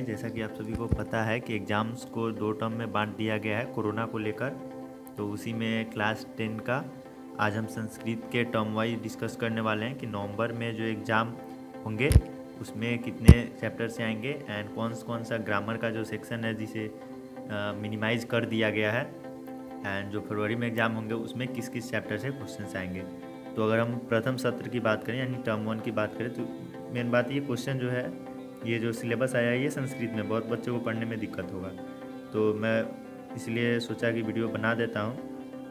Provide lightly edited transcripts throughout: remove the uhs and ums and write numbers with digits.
Guys, जैसा कि आप सभी को पता है कि एग्ज़ाम्स को 2 टर्म में बांट दिया गया है कोरोना को लेकर। तो उसी में क्लास 10 का आज हम संस्कृत के टर्म वाइज डिस्कस करने वाले हैं कि नवंबर में जो एग्ज़ाम होंगे उसमें कितने चैप्टर से आएंगे एंड कौन सा ग्रामर का जो सेक्शन है जिसे मिनिमाइज़ कर दिया गया है, एंड जो फरवरी में एग्ज़ाम होंगे उसमें किस किस चैप्टर से क्वेश्चन आएंगे। तो अगर हम प्रथम सत्र की बात करें यानी टर्म 1 की बात करें तो मेन बात ये क्वेश्चन जो है, ये जो सिलेबस आया है ये संस्कृत में बहुत बच्चों को पढ़ने में दिक्कत होगा, तो मैं इसलिए सोचा कि वीडियो बना देता हूँ।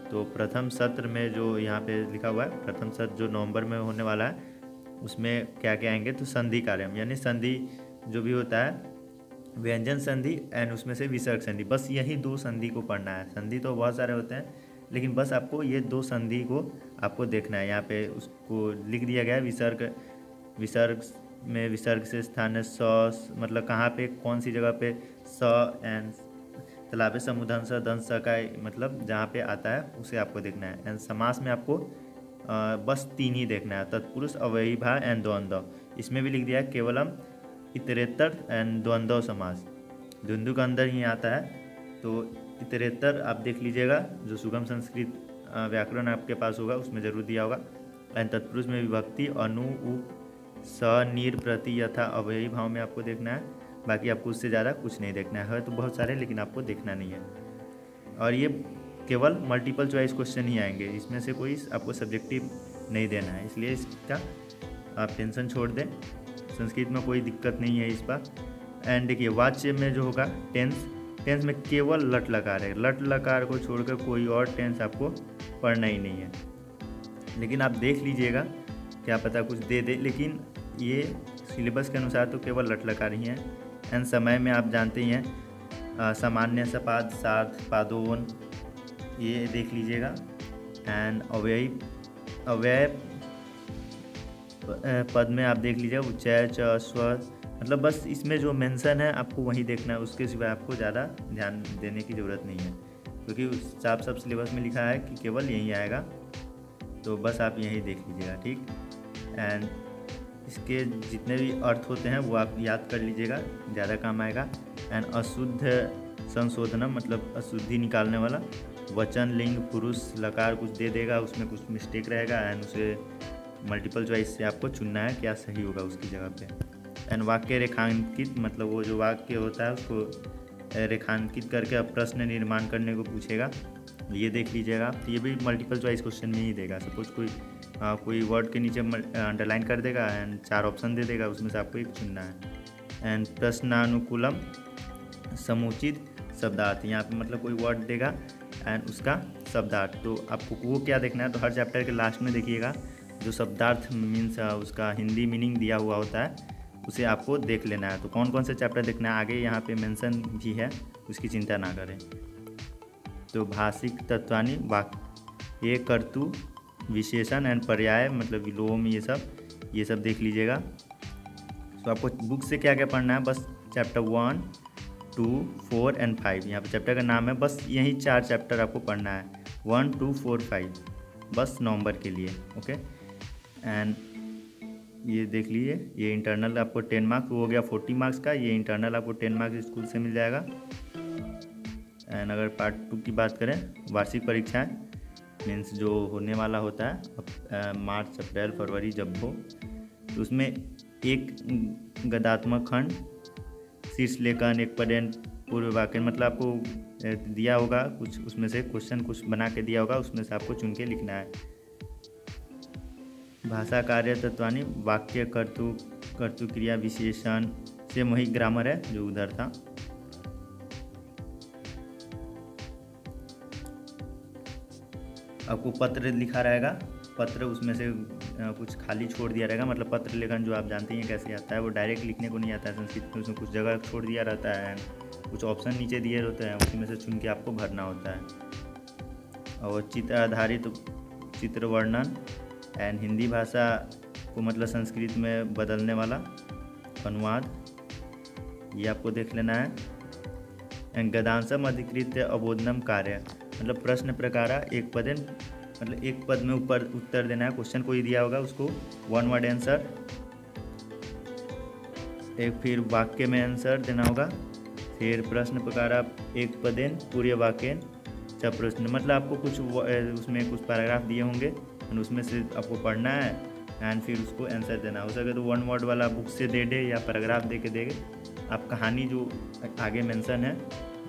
तो प्रथम सत्र में जो यहाँ पे लिखा हुआ है, प्रथम सत्र जो नवंबर में होने वाला है उसमें क्या क्या आएंगे, तो संधि कार्यम यानी संधि जो भी होता है, व्यंजन संधि एंड उसमें से विसर्ग संधि, बस यही 2 संधि को पढ़ना है। संधि तो बहुत सारे होते हैं लेकिन बस आपको ये 2 संधि को आपको देखना है। यहाँ पे उसको लिख दिया गया है, विसर्ग में विसर्ग से स्थान है स, मतलब कहाँ पे कौन सी जगह पे स एंड तालाब समुधन स दंस का मतलब जहाँ पे आता है उसे आपको देखना है। एंड समास में आपको बस 3 ही देखना है, तत्पुरुष अव्ययी भाव एंड द्वंद्व। इसमें भी लिख दिया है केवलम इतरेतर एंड द्वंद्व समास, द्वंद्व का अंदर ही आता है। तो इतरेतर आप देख लीजिएगा, जो सुगम संस्कृत व्याकरण आपके पास होगा उसमें जरूर दिया होगा। एंड तत्पुरुष में विभक्ति अनु उप स नीर प्रति यथा अव्ययी भाव में आपको देखना है। बाकी आपको उससे ज़्यादा कुछ नहीं देखना है तो बहुत सारे, लेकिन आपको देखना नहीं है। और ये केवल मल्टीपल चॉइस क्वेश्चन ही आएंगे, इसमें से कोई आपको सब्जेक्टिव नहीं देना है, इसलिए इसका आप टेंशन छोड़ दें। संस्कृत में कोई दिक्कत नहीं है इस बार। एंड देखिए वाच्य में जो होगा टेंस में केवल लट लकार है, लट लकार को छोड़कर कोई और टेंस आपको पढ़ना ही नहीं है। लेकिन आप देख लीजिएगा, क्या पता कुछ दे दे, लेकिन ये सिलेबस के अनुसार तो केवल लट लकार ही है। एंड समय में आप जानते ही हैं सामान्य सपाद सार्थ पादोन, ये देख लीजिएगा। एंड अव्यय पद में आप देख लीजिएगा उच्चय च स्वर, मतलब बस इसमें जो मेंशन है आपको वही देखना है, उसके सिवाय आपको ज़्यादा ध्यान देने की ज़रूरत नहीं है, क्योंकि साफ साफ सिलेबस में लिखा है कि केवल यही आएगा। तो बस आप यही देख लीजिएगा, ठीक। एंड इसके जितने भी अर्थ होते हैं वो आप याद कर लीजिएगा, ज़्यादा काम आएगा। एंड अशुद्ध संशोधनम मतलब अशुद्धि निकालने वाला, वचन लिंग पुरुष लकार कुछ दे देगा, उसमें कुछ मिस्टेक रहेगा एंड उसे मल्टीपल चॉइस से आपको चुनना है क्या सही होगा उसकी जगह पे। एंड वाक्य रेखांकित मतलब वो जो वाक्य होता है उसको रेखांकित करके अब प्रश्न निर्माण करने को पूछेगा, ये देख लीजिएगा। तो ये भी मल्टीपल चॉइस क्वेश्चन में ही देगा। सपोज कोई वर्ड के नीचे अंडरलाइन कर देगा एंड 4 ऑप्शन दे देगा, उसमें से आपको एक चुनना है। एंड प्रश्नानुकूलम समुचित शब्दार्थ, यहाँ पे मतलब कोई वर्ड देगा एंड उसका शब्दार्थ, तो आपको वो क्या देखना है, तो हर चैप्टर के लास्ट में देखिएगा जो शब्दार्थ मीन्स उसका हिंदी मीनिंग दिया हुआ होता है उसे आपको देख लेना है। तो कौन कौन से चैप्टर देखना है आगे यहाँ पे मेंशन भी है, उसकी चिंता ना करें। तो भाषिक तत्वानी वाक्य, ये कर्तु विशेषण एंड पर्याय मतलब विलोम, ये सब देख लीजिएगा। तो आपको बुक से क्या क्या पढ़ना है, बस चैप्टर 1, 2, 4 एंड 5, यहाँ पे चैप्टर का नाम है, बस यही 4 चैप्टर आपको पढ़ना है, 1, 2, 4, 5, बस नवंबर के लिए। ओके। एंड ये देख लीजिए, ये इंटरनल आपको 10 मार्क्स हो गया 40 मार्क्स का, ये इंटरनल आपको 10 मार्क्स स्कूल से मिल जाएगा। एंड अगर पार्ट 2 की बात करें, वार्षिक परीक्षाएं मीन्स जो होने वाला होता है मार्च अप्रैल फरवरी जब हो, तो उसमें एक गद्यात्मक खंड, शीर्ष लेखन, एक पद एंड पूर्व वाक्य, मतलब आपको दिया होगा कुछ, उसमें से क्वेश्चन कुछ बना के दिया होगा, उसमें से आपको चुन के लिखना है। भाषा कार्य तत्वानी वाक्य कर्तु क्रिया विशेषण, से वही ग्रामर है जो उधर था। आपको पत्र लिखा रहेगा, पत्र उसमें से कुछ खाली छोड़ दिया रहेगा, मतलब पत्र लेखन जो आप जानते हैं कैसे आता है, वो डायरेक्ट लिखने को नहीं आता है संस्कृत में, उसमें कुछ जगह छोड़ दिया रहता है, कुछ ऑप्शन नीचे दिए होते हैं, उसी में से चुन के आपको भरना होता है। और चित्र आधारित चित्र वर्णन एंड हिंदी भाषा को मतलब संस्कृत में बदलने वाला अनुवाद, ये आपको देख लेना है। एंड गदांशम अधिकृत अबोधनम कार्य मतलब प्रश्न प्रकारा एक पद, मतलब एक पद में ऊपर उत्तर देना है, क्वेश्चन कोई दिया होगा उसको 1 वर्ड आंसर एक फिर वाक्य में आंसर देना होगा। फिर प्रश्न प्रकार आप एक पदेन पूरे वाक्य च प्रश्न, मतलब आपको कुछ उसमें कुछ पैराग्राफ दिए होंगे और उसमें से आपको पढ़ना है एंड फिर उसको आंसर देना। हो सके तो 1 वर्ड वाला बुक से दे दे या पैराग्राफ दे के देगे। आप कहानी जो आगे मेंशन है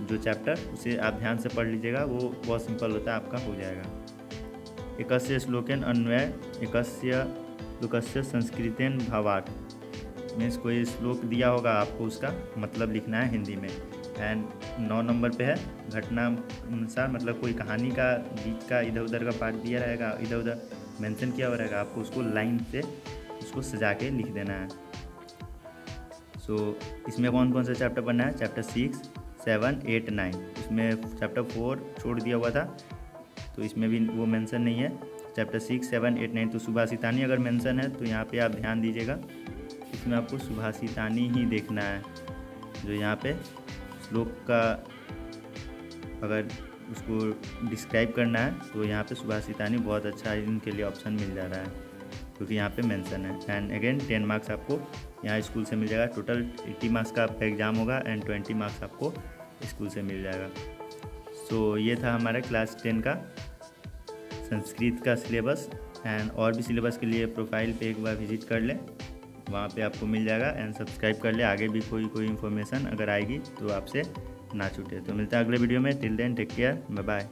जो चैप्टर, उसे आप ध्यान से पढ़ लीजिएगा, वो बहुत सिंपल होता है, आपका हो जाएगा। एकस्य श्लोकेन अन्वय एकस्य श्लोकस्य संस्कृतेन भावार्थ, मीन्स कोई श्लोक दिया होगा, आपको उसका मतलब लिखना है हिंदी में। एंड 9 नंबर पे है घटना अनुसार, मतलब कोई कहानी का बीच का इधर उधर का पार्ट दिया रहेगा, इधर उधर मेंशन किया हुआ रहेगा, आपको उसको लाइन से उसको सजा के लिख देना है। सो इसमें कौन कौन सा चैप्टर पढ़ना है? चैप्टर 6, 7, 8, 9। इसमें चैप्टर 4 छोड़ दिया हुआ था तो इसमें भी वो मेंशन नहीं है। चैप्टर 6, 7, 8, 9 तो सुभाषितानी अगर मेंशन है तो यहाँ पे आप ध्यान दीजिएगा, इसमें आपको सुभाषितानी ही देखना है। जो यहाँ पे श्लोक का अगर उसको डिस्क्राइब करना है तो यहाँ पे सुभाषितानी बहुत अच्छा इनके लिए ऑप्शन मिल जा रहा है, क्योंकि यहाँ पे मेंशन है। एंड अगेन 10 मार्क्स आपको यहाँ स्कूल से मिल जाएगा। टोटल 80 मार्क्स का आपका एग्ज़ाम होगा एंड 20 मार्क्स आपको स्कूल से मिल जाएगा। सो ये था हमारा क्लास 10 का संस्कृत का सिलेबस। एंड और भी सिलेबस के लिए प्रोफाइल पे एक बार विजिट कर लें, वहाँ पे आपको मिल जाएगा। एंड सब्सक्राइब कर ले, आगे भी कोई इन्फॉर्मेशन अगर आएगी तो आपसे ना छूटे। तो मिलता है अगले वीडियो में। Till then take care, bye bye.